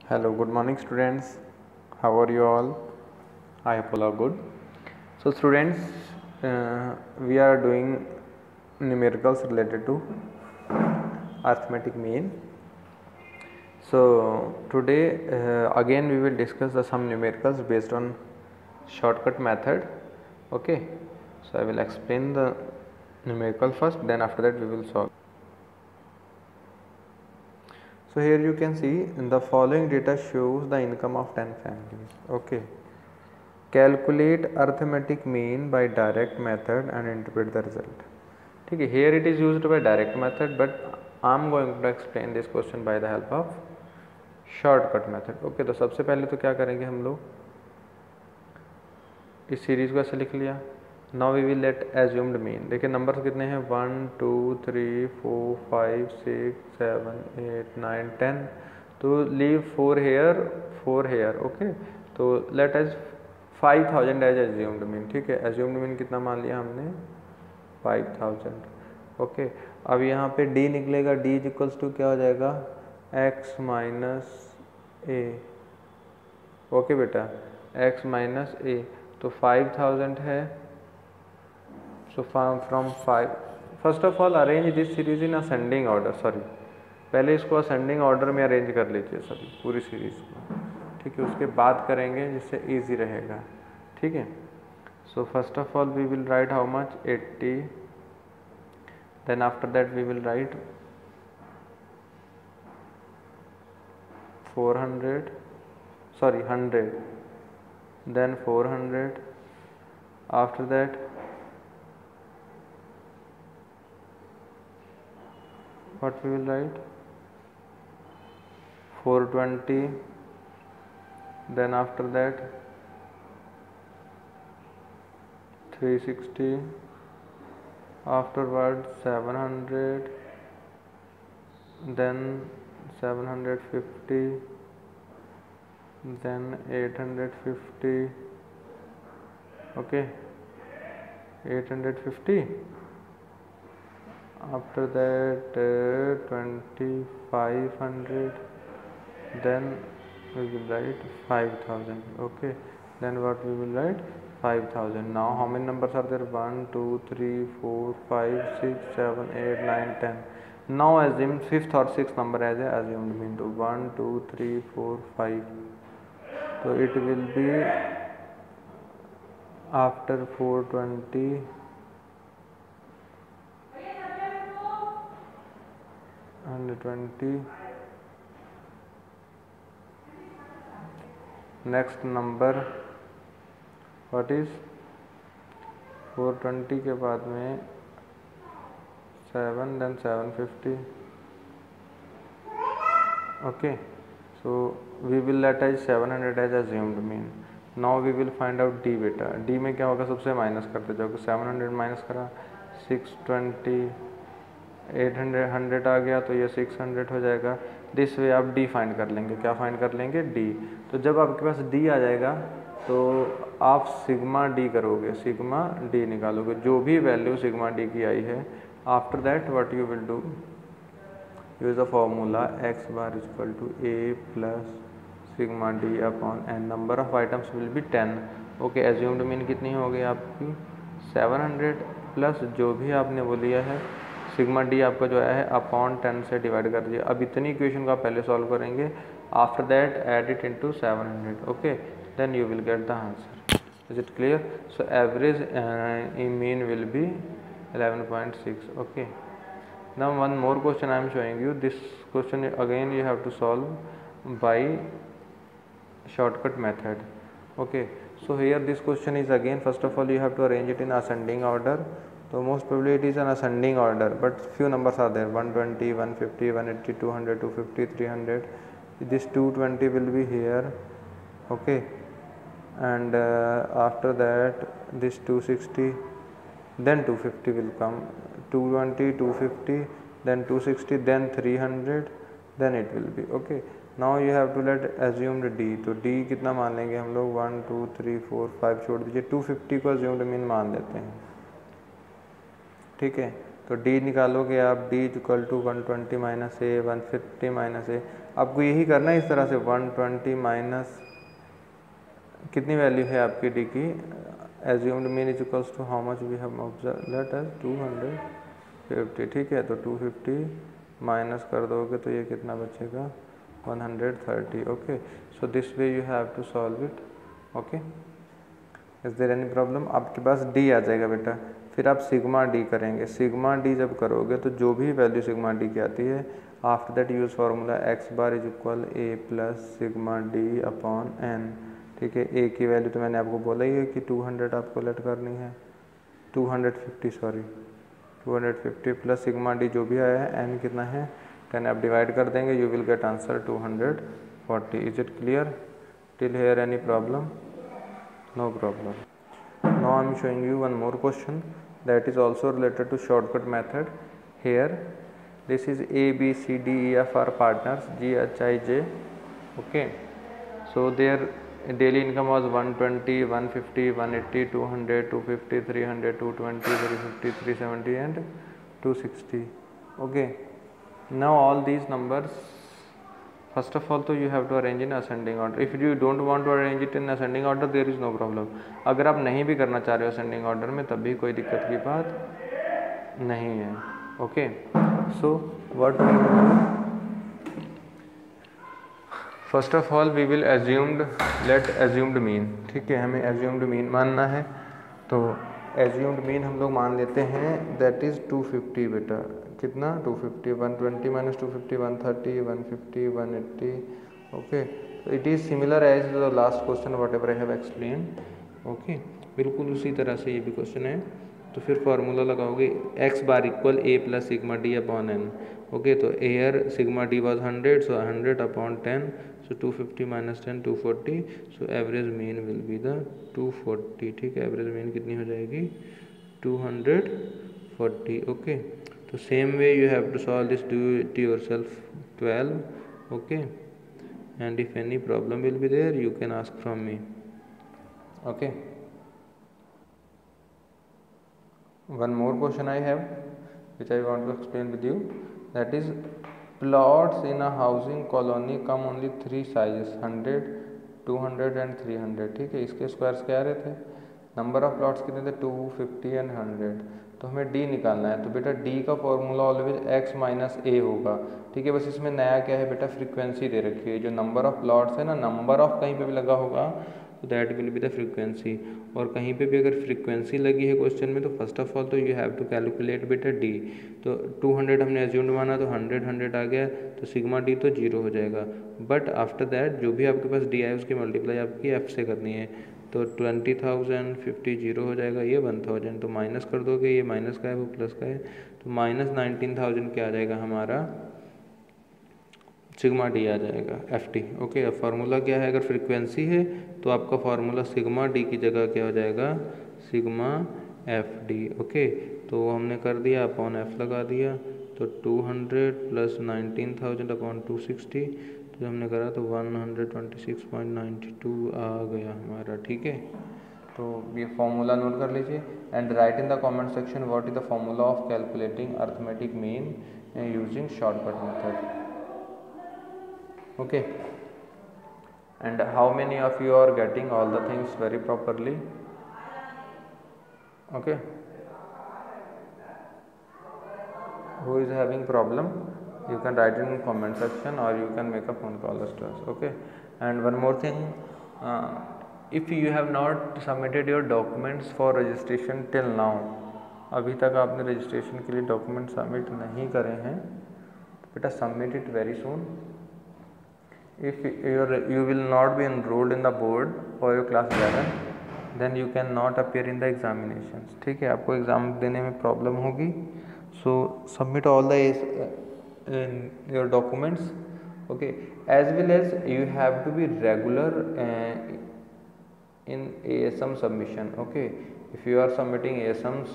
Hello, good morning students. How are you all? I hope all are good. So students, we are doing numericals related to arithmetic mean. So today again we will discuss some numericals based on shortcut method. Okay. So I will explain the numerical first, then after that we will solve. So here you can see the following data shows the income of 10 families. Okay. Calculate arithmetic mean by direct method and interpret the result. ठीक है, here it is used by direct method, but I am going to explain this question by the help of shortcut method. Okay, तो सबसे पहले तो क्या करेंगे हम लोग, इस सीरीज को ऐसे लिख लिया. Now we will let assumed mean. देखिए नंबर्स कितने हैं, 1 2 3 4 5 6 7 8 9 10. तो लीव 4 हेयर. ओके, तो let as 5000 as assumed mean. ठीक है, एज्यूम्ड मीन कितना मान लिया हमने, 5000. ओके, अब यहाँ पे d निकलेगा. d इज इक्वल्स टू क्या हो जाएगा, x माइनस ए. ओके बेटा, x माइनस ए. तो 5000 है. So from 5, first of all arrange this series in ascending order. Sorry, पहले इसको असेंडिंग ऑर्डर में अरेंज कर लीजिए सभी, पूरी सीरीज को. ठीक है, उसके बाद करेंगे जिससे इजी रहेगा. ठीक है, so first of all we will write how much, 80. Then after that we will write 400, sorry 100, then 400. After that what we will write, 420. Then after that 360. Afterwards 700, then 750, then 850. Okay, 850. After that 2500, then we will write 5000. Okay, then what we will write, 5000. Now how many numbers are there, 1 2 3 4 5 6 7 8 9 10. Now assume fifth or sixth number as a assumed mean. तो 1 2 3 4 5. तो it will be after 420 120. Next number what is 420 के बाद में 7, then 750. Okay, so we will let as 700 as assumed mean. Now we will find out d बेटा. d में क्या होगा, सबसे माइनस करते जाओगे. 700 माइनस करा 620, 800 100 आ गया तो ये 600 हो जाएगा. दिस वे आप d फाइंड कर लेंगे. क्या फाइंड कर लेंगे, d. तो जब आपके पास d आ जाएगा तो आप सिग्मा d करोगे, सिग्मा d निकालोगे, जो भी वैल्यू सिग्मा d की आई है. After that what you will do, use the formula x bar is equal to a plus sigma d upon n. Number of items will be 10. Okay, assumed mean कितनी हो गई आपकी, 700 plus जो भी आपने वो लिया है सिग्मा डी आपका जो आया है अपॉन 10 से डिवाइड कर दीजिए. अब इतनी इक्वेशन को आप पहले सॉल्व करेंगे. After that add it into 700. Okay, then you will get the answer. Is it clear? So average mean will be 11.6. Okay, now one more question I am showing you. This question again you have to solve by shortcut method. Okay, so here this question is again, first of all you have to arrange it in ascending order. So most probably it is an ascending order, but few numbers are there, 120, 150, 180, 200, 250, 300. This 220 will be here. Okay, and after that this 260, then 250 will come, 220, 250, then 260, then 300, then it will be. Okay, now you have to let assumed d. तो d कितना मान लेंगे हम लोग, 1 2 3 4 5 छोड़ दीजिए, 250 को assumed mean मान लेते हैं. ठीक है, तो d निकालोगे आप, d equal to 120 minus A, 150 minus A. आपको यही करना है इस तरह से 120 माइनस कितनी वैल्यू है आपकी डी की, assumed mean is equals to how much we have observe let as 250, ठीक है। तो 250 माइनस कर दोगे तो ये कितना बचेगा 130, okay. So this way you have to solve it, okay. Is there any problem? आपके पास डी आ जाएगा बेटा, फिर आप सिग्मा डी करेंगे। सिग्मा डी जब करोगे तो जो भी वैल्यू सिग्मा डी की आती है, after that use formula x bar is equal A plus sigma D upon N, ठीक है। ए की वैल्यू तो मैंने आपको बोला ही है कि 200 आपको लेट करनी है, 250 सॉरी 250 प्लस सिग्मा डी जो भी आया है, एन कितना है 10, आप डिवाइड कर देंगे, you will get answer 240। Is it clear till here? Any problem? No problem. Now I am showing you one more question that is also related to shortcut method. Here this is A, B, C, D, E, F are partners, G, H, I, J, okay. So their daily income was 120, 150, 180, 200, 250, 300, 220, 350, 370 and 260, okay. Now all these numbers, first of all तो you have to arrange in ascending order. If you don't want to arrange it in ascending order there is no problem. अगर आप नहीं भी करना चाह रहे हो ascending order में तब भी कोई दिक्कत की बात नहीं है, okay. So what we will do, first of all we will let assumed mean, ठीक है। हमें assumed mean मानना है, तो assumed mean हम लोग मान लेते हैं that is 250 बेटा, कितना 250, 120 minus 250 130, 150, 180, okay. It is similar as the last question whatever I have explain, okay. बिल्कुल उसी तरह से ये भी क्वेश्चन है। तो फिर फार्मूला लगाओगे X bar equal A plus sigma D upon N, okay. तो here sigma D was 100, so 100 upon 10, so 250 minus 10 240, so average mean will be the 240, ठीक है। एवरेज मीन कितनी हो जाएगी 240, ओके। तो same way you have to solve this, do it yourself 12, okay, and if any problem will be there you can ask from me, okay. One more question I have which I want to explain with you, that is plots in a housing colony come only 3 sizes 100, 200 and 300, ठीक है। इसके squares क्या आ रहे थे, number of plots कितने थे 250 and 100, तो हमें डी निकालना है। तो बेटा डी का फॉर्मूला ऑलवेज एक्स माइनस ए होगा, ठीक है। बस इसमें नया क्या है बेटा, फ्रीक्वेंसी दे रखी है। जो नंबर ऑफ प्लॉट्स है ना, नंबर ऑफ कहीं पे भी लगा होगा तो that will be the frequency, और कहीं पे भी अगर फ्रीक्वेंसी लगी है क्वेश्चन में तो फर्स्ट ऑफ ऑल तो यू हैव टू कैलकुलेट बेटा डी। तो 200 हमने एज्यूम्ड माना तो 100 आ गया, तो सिग्मा डी तो 0 हो जाएगा। बट आफ्टर दैट जो भी आपके पास डी आए उसकी मल्टीप्लाई आपकी एफ से करनी है, तो 20,000 50 0 हो जाएगा, ये 1000, तो माइनस कर दोगे, ये माइनस का है वो प्लस का है, तो माइनस 19,000 क्या आ जाएगा हमारा सिग्मा डी आ जाएगा एफ टी, ओके। अब फार्मूला क्या है, अगर फ्रीक्वेंसी है तो आपका फार्मूला सिग्मा डी की जगह क्या हो जाएगा सिग्मा एफ डी, ओके। तो हमने कर दिया अपॉन एफ लगा दिया, तो 200 प्लस 19,000 अपॉन 260, तो हमने करा तो 126.92 आ गया हमारा, ठीक है। तो ये फॉर्मूला नोट कर लीजिए and write in the comment section what is the formula of calculating arithmetic mean using shortcut method, okay. And how many of you are getting all the things very properly, okay. Who is having problem, you can write it in comment section or you can make a phone call to us, okay. And one more thing, if you have not submitted your documents for registration till now, अभी तक आपने registration के लिए document submit नहीं करे हैं तो बेटा submit it very soon. If you will not be enrolled in the board for your class 11 then you can not appear in the examinations, ठीक है। आपको एग्ज़ाम देने में प्रॉब्लम होगी, so submit all the your documents, okay, as well as you have to be regular in ASM submission, okay. If you are submitting ASMs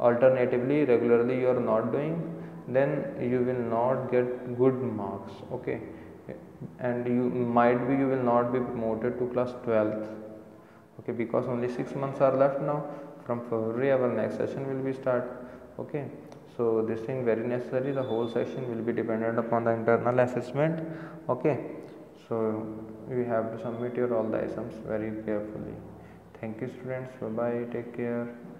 alternatively regularly you are not doing, then you will not get good marks, okay, and you will not be promoted to class 12th, okay, because only 6 months are left now. From February our next session will be start, okay. So this thing very necessary. The whole section will be dependent upon the internal assessment. Okay, so you have to submit your all the items very carefully. Thank you students. Bye bye. Take care.